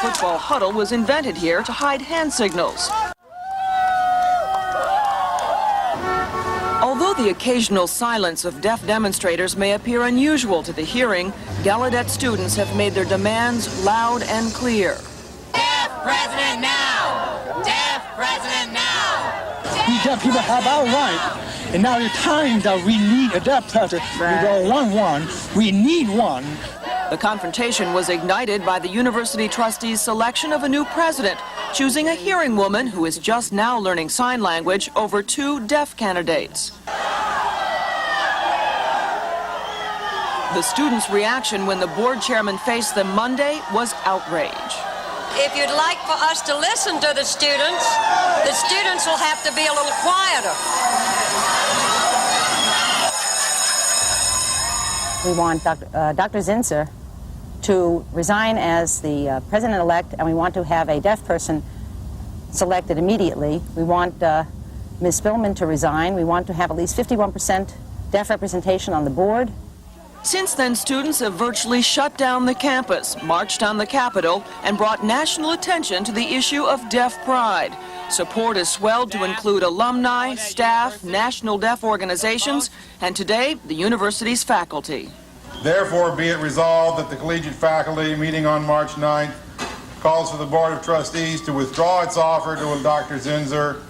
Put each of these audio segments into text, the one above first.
football huddle was invented here to hide hand signals. Although the occasional silence of deaf demonstrators may appear unusual to the hearing, Gallaudet students have made their demands loud and clear. Deaf president now! Deaf president now! We deaf people have our right, and now the time that we need a deaf president. We don't want one, we need one. The confrontation was ignited by the university trustees' selection of a new president, choosing a hearing woman who is just now learning sign language over 2 deaf candidates. The students' reaction when the board chairman faced them Monday was outrage. If you'd like for us to listen to the students will have to be a little quieter. We want Dr. Zinser to resign as the president-elect, and we want to have a deaf person selected immediately. We want Ms. Spillman to resign. We want to have at least 51% deaf representation on the board. Since then, students have virtually shut down the campus, marched on the Capitol, and brought national attention to the issue of deaf pride. Support has swelled to include alumni, staff, national deaf organizations, and today, the university's faculty. Therefore, be it resolved that the collegiate faculty meeting on March 9th calls for the Board of Trustees to withdraw its offer to Dr. Zinser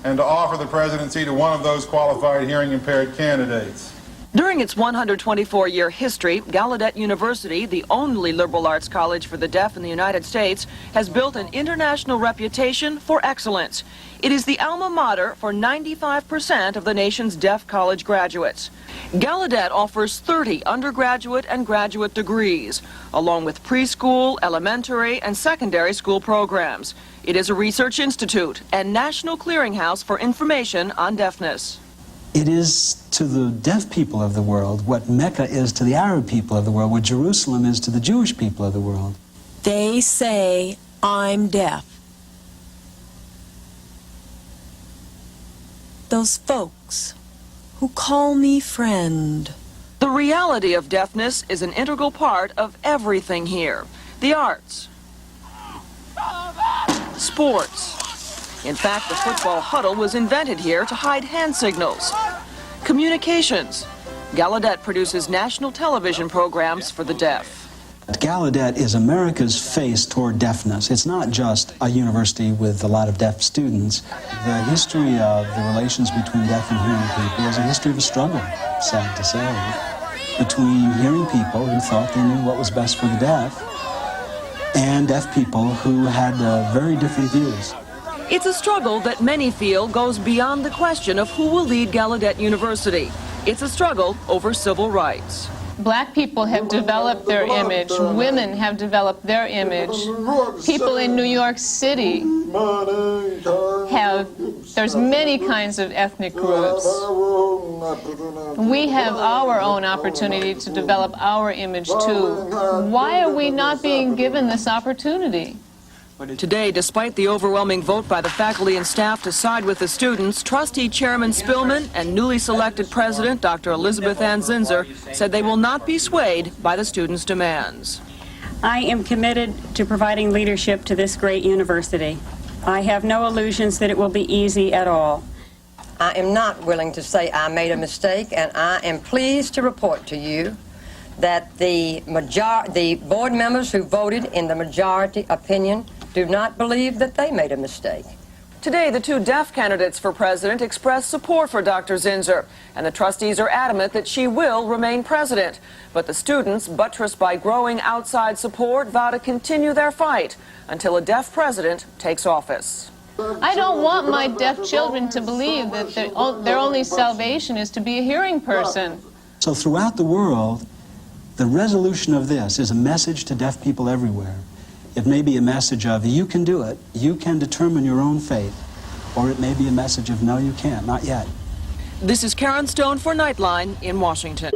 and to offer the presidency to one of those qualified hearing-impaired candidates. During its 124-year history, Gallaudet University, the only liberal arts college for the deaf in the United States, has built an international reputation for excellence. It is the alma mater for 95% of the nation's deaf college graduates. Gallaudet offers 30 undergraduate and graduate degrees, along with preschool, elementary, and secondary school programs. It is a research institute and national clearinghouse for information on deafness. It is to the deaf people of the world what Mecca is to the Arab people of the world, what Jerusalem is to the Jewish people of the world. They say, I'm deaf. Those folks who call me friend. The reality of deafness is an integral part of everything here. The arts, sports. In fact, the football huddle was invented here to hide hand signals. Communications. Gallaudet produces national television programs for the deaf. Gallaudet is America's face toward deafness. It's not just a university with a lot of deaf students. The history of the relations between deaf and hearing people is a history of a struggle, sad to say, between hearing people who thought they knew what was best for the deaf and deaf people who had very different views. It's a struggle that many feel goes beyond the question of who will lead Gallaudet University. It's a struggle over civil rights. Black people have developed their image. Women have developed their image. People in New York City have, there's many kinds of ethnic groups. We have our own opportunity to develop our image too. Why are we not being given this opportunity? Today, despite the overwhelming vote by the faculty and staff to side with the students, trustee chairman Spillman and newly selected president Dr. Elizabeth Ann Zinser said they will not be swayed by the students' demands. I am committed to providing leadership to this great university. I have no illusions that it will be easy at all. I am not willing to say I made a mistake, and I am pleased to report to you that the board members who voted in the majority opinion do not believe that they made a mistake. Today, the 2 deaf candidates for president expressed support for Dr. Zinser, and the trustees are adamant that she will remain president. But the students, buttressed by growing outside support, vow to continue their fight until a deaf president takes office. I don't want my deaf children to believe that their only salvation is to be a hearing person. So throughout the world, the resolution of this is a message to deaf people everywhere. It may be a message of, you can do it, you can determine your own fate, or it may be a message of, no, you can't, not yet. This is Karen Stone for Nightline in Washington.